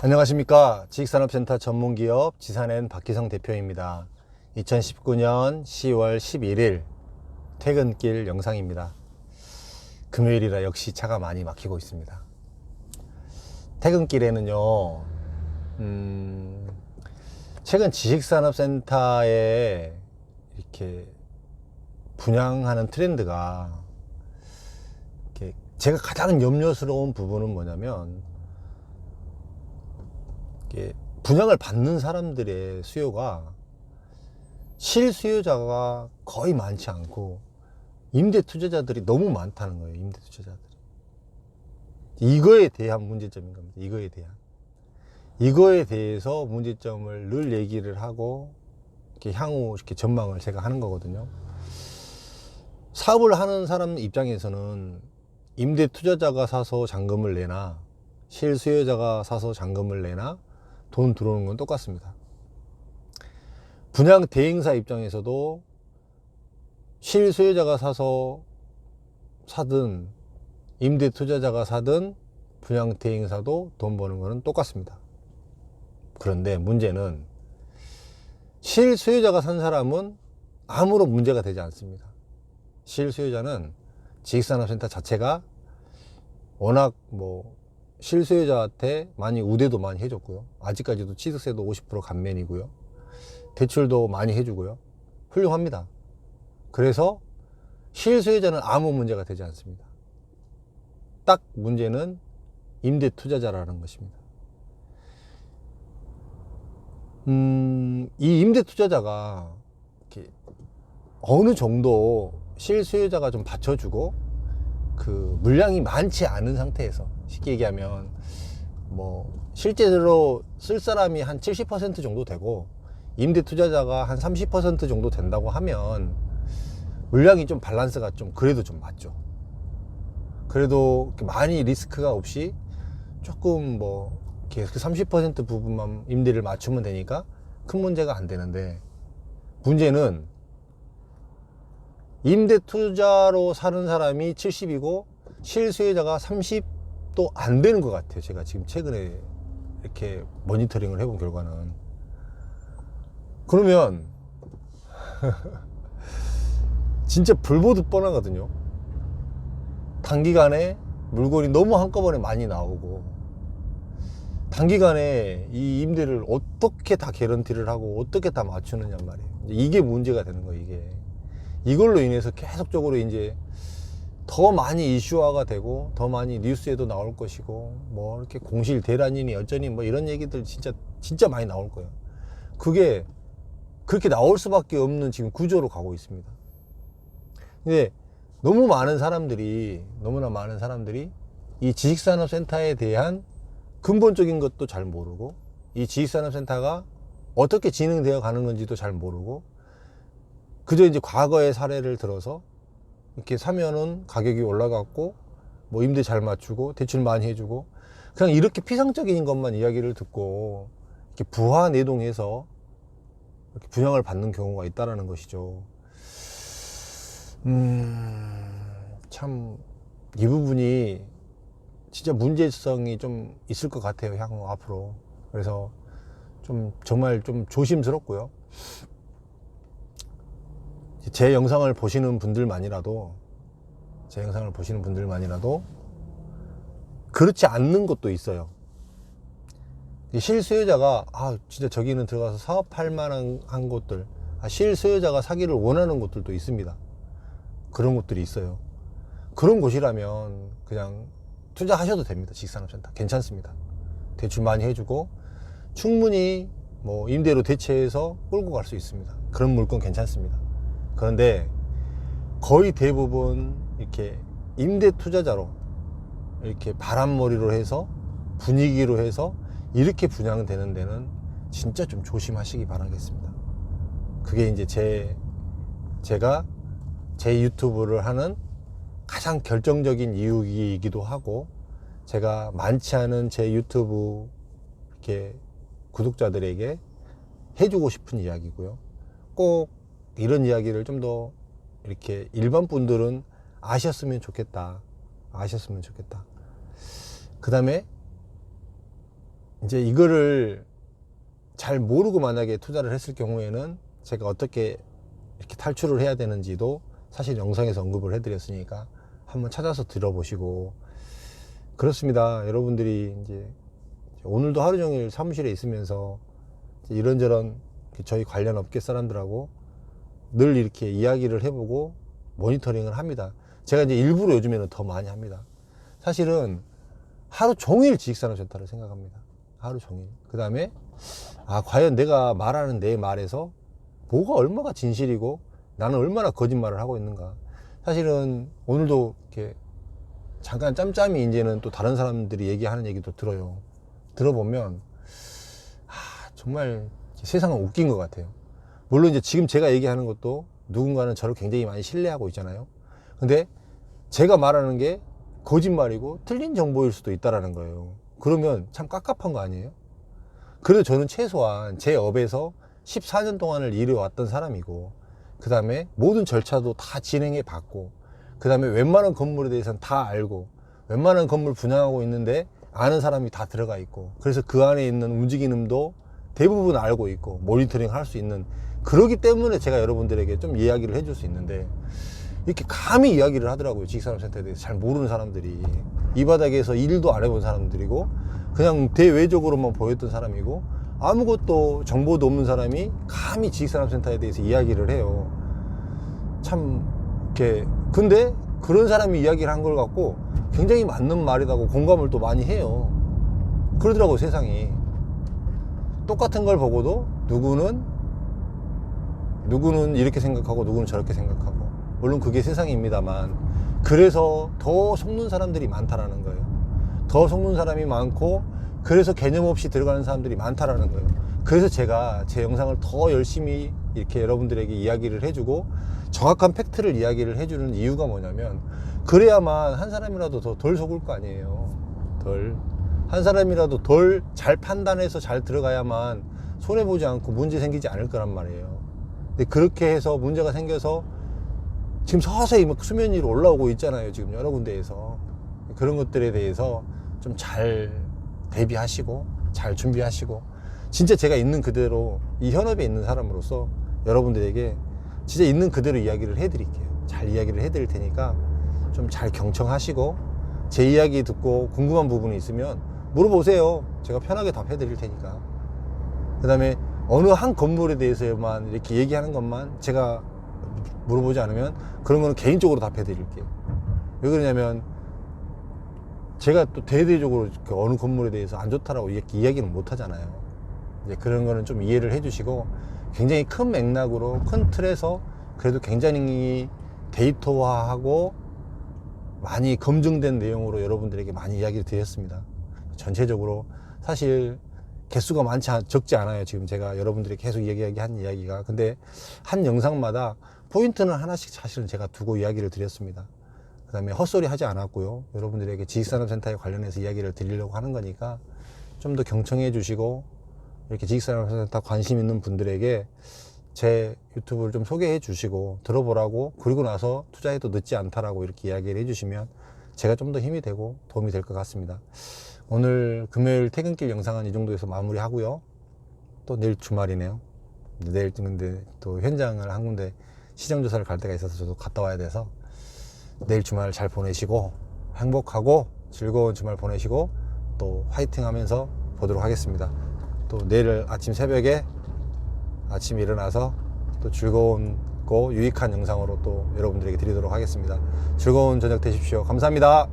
안녕하십니까. 지식산업센터 전문기업 지산엔 박기성 대표입니다. 2019년 10월 11일 퇴근길 영상입니다. 금요일이라 역시 차가 많이 막히고 있습니다. 퇴근길에는요, 최근 지식산업센터에 이렇게 분양하는 트렌드가 이렇게 제가 가장 염려스러운 부분은 뭐냐면, 분양을 받는 사람들의 수요가 실수요자가 거의 많지 않고 임대 투자자들이 너무 많다는 거예요. 임대 투자자들이. 이거에 대한 문제점인 겁니다. 이거에 대해서 문제점을 늘 얘기를 하고 이렇게 향후 이렇게 전망을 제가 하는 거거든요. 사업을 하는 사람 입장에서는 임대 투자자가 사서 잔금을 내나 실수요자가 사서 잔금을 내나 돈 들어오는 건 똑같습니다. 분양 대행사 입장에서도 실수요자가 사서 사든 임대 투자자가 사든 분양 대행사도 돈 버는 거는 똑같습니다. 그런데 문제는 실수요자가 산 사람은 아무런 문제가 되지 않습니다. 실수요자는 지식산업센터 자체가 워낙 실수요자한테 많이 우대도 많이 해줬고요. 아직까지도 취득세도 50% 감면이고요. 대출도 많이 해주고요. 훌륭합니다. 그래서 실수요자는 아무 문제가 되지 않습니다. 딱 문제는 임대 투자자라는 것입니다. 이 임대 투자자가 이렇게 어느 정도 실수요자가 좀 받쳐주고 그 물량이 많지 않은 상태에서, 쉽게 얘기하면 실제로 쓸 사람이 한 70% 정도 되고 임대 투자자가 한 30% 정도 된다고 하면 물량이 좀 밸런스가 좀 그래도 좀 맞죠. 그래도 많이 리스크가 없이 조금 그 30% 부분만 임대를 맞추면 되니까 큰 문제가 안 되는데, 문제는 임대 투자로 사는 사람이 70이고 실수요자가 30도 안 되는 것 같아요. 제가 지금 최근에 이렇게 모니터링을 해본 결과는. 그러면 진짜 불보듯 뻔하거든요. 단기간에 물건이 너무 한꺼번에 많이 나오고, 단기간에 이 임대를 어떻게 다 개런티를 하고 어떻게 다 맞추느냐 말이에요. 이게 문제가 되는 거예요. 이걸로 인해서 계속적으로 이제 더 많이 이슈화가 되고 더 많이 뉴스에도 나올 것이고 이렇게 공실 대란이니 어쩌니 이런 얘기들 진짜 많이 나올 거예요. 그게 그렇게 나올 수밖에 없는 지금 구조로 가고 있습니다. 근데 너무나 많은 사람들이 이 지식산업센터에 대한 근본적인 것도 잘 모르고, 이 지식산업센터가 어떻게 진행되어 가는 건지도 잘 모르고, 그저 이제 과거의 사례를 들어서 이렇게 사면은 가격이 올라갔고 임대 잘 맞추고 대출 많이 해주고, 그냥 이렇게 피상적인 것만 이야기를 듣고 이렇게 부하내동해서 이렇게 분양을 받는 경우가 있다라는 것이죠. 참 이 부분이 진짜 문제성이 좀 있을 것 같아요, 향후 앞으로. 그래서 정말 좀 조심스럽고요. 제 영상을 보시는 분들만이라도 그렇지 않는 것도 있어요. 실수요자가 진짜 저기는 들어가서 사업할 만한 곳들, 실수요자가 사기를 원하는 곳들도 있습니다. 그런 곳들이 있어요. 그런 곳이라면 그냥 투자하셔도 됩니다. 지식산업센터 괜찮습니다. 대출 많이 해주고 충분히 임대로 대체해서 끌고 갈 수 있습니다. 그런 물건 괜찮습니다. 그런데 거의 대부분 이렇게 임대 투자자로 이렇게 바람머리로 해서 분위기로 해서 이렇게 분양되는 데는 진짜 좀 조심하시기 바라겠습니다. 그게 이제 제가 제 유튜브를 하는 가장 결정적인 이유이기도 하고, 제가 많지 않은 제 유튜브 이렇게 구독자들에게 해주고 싶은 이야기고요. 꼭 이런 이야기를 좀 더 이렇게 일반 분들은 아셨으면 좋겠다. 그 다음에 이제 이거를 잘 모르고 만약에 투자를 했을 경우에는 제가 어떻게 이렇게 탈출을 해야 되는지도 사실 영상에서 언급을 해드렸으니까 한번 찾아서 들어보시고. 그렇습니다. 여러분들이 이제 오늘도 하루 종일 사무실에 있으면서 이런저런 저희 관련 업계 사람들하고 늘 이렇게 이야기를 해보고 모니터링을 합니다. 제가 이제 일부러 요즘에는 더 많이 합니다. 사실은 하루 종일 지식산업센터를 생각합니다. 하루 종일. 그 다음에 과연 내가 말하는 내 말에서 뭐가 얼마나 진실이고 나는 얼마나 거짓말을 하고 있는가. 사실은 오늘도 이렇게 잠깐 짬짬이 이제는 또 다른 사람들이 얘기하는 얘기도 들어요. 들어보면 정말 세상은 웃긴 것 같아요. 물론 이제 지금 제가 얘기하는 것도 누군가는 저를 굉장히 많이 신뢰하고 있잖아요. 근데 제가 말하는 게 거짓말이고 틀린 정보일 수도 있다라는 거예요. 그러면 참 깝깝한 거 아니에요? 그래도 저는 최소한 제 업에서 14년 동안을 일해왔던 사람이고, 그 다음에 모든 절차도 다 진행해 봤고, 그 다음에 웬만한 건물에 대해서는 다 알고, 웬만한 건물 분양하고 있는데 아는 사람이 다 들어가 있고, 그래서 그 안에 있는 움직임도 대부분 알고 있고 모니터링 할 수 있는, 그러기 때문에 제가 여러분들에게 좀 이야기를 해줄 수 있는데, 이렇게 감히 이야기를 하더라고요. 지식산업센터에 대해서 잘 모르는 사람들이. 이 바닥에서 일도 안 해본 사람들이고 그냥 대외적으로만 보였던 사람이고 아무것도 정보도 없는 사람이 감히 지식산업센터에 대해서 이야기를 해요. 참 이렇게. 근데 그런 사람이 이야기를 한 걸 갖고 굉장히 맞는 말이라고 공감을 또 많이 해요. 그러더라고요. 세상이 똑같은 걸 보고도 누구는 이렇게 생각하고 누구는 저렇게 생각하고, 물론 그게 세상입니다만, 그래서 더 속는 사람들이 많다라는 거예요. 더 속는 사람이 많고, 그래서 개념 없이 들어가는 사람들이 많다라는 거예요. 그래서 제가 제 영상을 더 열심히 이렇게 여러분들에게 이야기를 해주고 정확한 팩트를 이야기를 해주는 이유가 뭐냐면, 그래야만 한 사람이라도 더 덜 속을 거 아니에요. 한 사람이라도 덜 잘 판단해서 잘 들어가야만 손해보지 않고 문제 생기지 않을 거란 말이에요. 근데 그렇게 해서 문제가 생겨서 지금 서서히 막 수면 위로 올라오고 있잖아요. 지금 여러 군데에서. 그런 것들에 대해서 좀 잘 대비하시고 잘 준비하시고, 진짜 제가 있는 그대로 이 현업에 있는 사람으로서 여러분들에게 진짜 있는 그대로 이야기를 해드릴게요. 잘 이야기를 해드릴 테니까 좀 잘 경청하시고, 제 이야기 듣고 궁금한 부분이 있으면 물어보세요. 제가 편하게 답해드릴 테니까. 그 다음에 어느 한 건물에 대해서만 이렇게 얘기하는 것만 제가 물어보지 않으면 그런 거는 개인적으로 답해 드릴게요. 왜 그러냐면 제가 또 대대적으로 어느 건물에 대해서 안 좋다라고 이렇게 이야기는 못 하잖아요. 이제 그런 거는 좀 이해를 해 주시고, 굉장히 큰 맥락으로 큰 틀에서 그래도 굉장히 데이터화하고 많이 검증된 내용으로 여러분들에게 많이 이야기를 드렸습니다. 전체적으로 사실 개수가 적지 않아요. 지금 제가 여러분들에게 계속 이야기한 이야기가. 근데 한 영상마다 포인트는 하나씩 사실은 제가 두고 이야기를 드렸습니다. 그 다음에 헛소리 하지 않았고요. 여러분들에게 지식산업센터에 관련해서 이야기를 드리려고 하는 거니까 좀 더 경청해 주시고, 이렇게 지식산업센터 관심 있는 분들에게 제 유튜브를 좀 소개해 주시고 들어보라고, 그리고 나서 투자해도 늦지 않다라고 이렇게 이야기를 해 주시면 제가 좀 더 힘이 되고 도움이 될 것 같습니다. 오늘 금요일 퇴근길 영상은 이 정도에서 마무리 하고요. 또 내일 주말이네요. 내일 근데 또 현장을 한 군데 시장조사를 갈 데가 있어서 저도 갔다 와야 돼서, 내일 주말 잘 보내시고 행복하고 즐거운 주말 보내시고 또 화이팅 하면서 보도록 하겠습니다. 또 내일 아침 새벽에 아침에 일어나서 또 즐거운 유익한 영상으로 또 여러분들에게 드리도록 하겠습니다. 즐거운 저녁 되십시오. 감사합니다.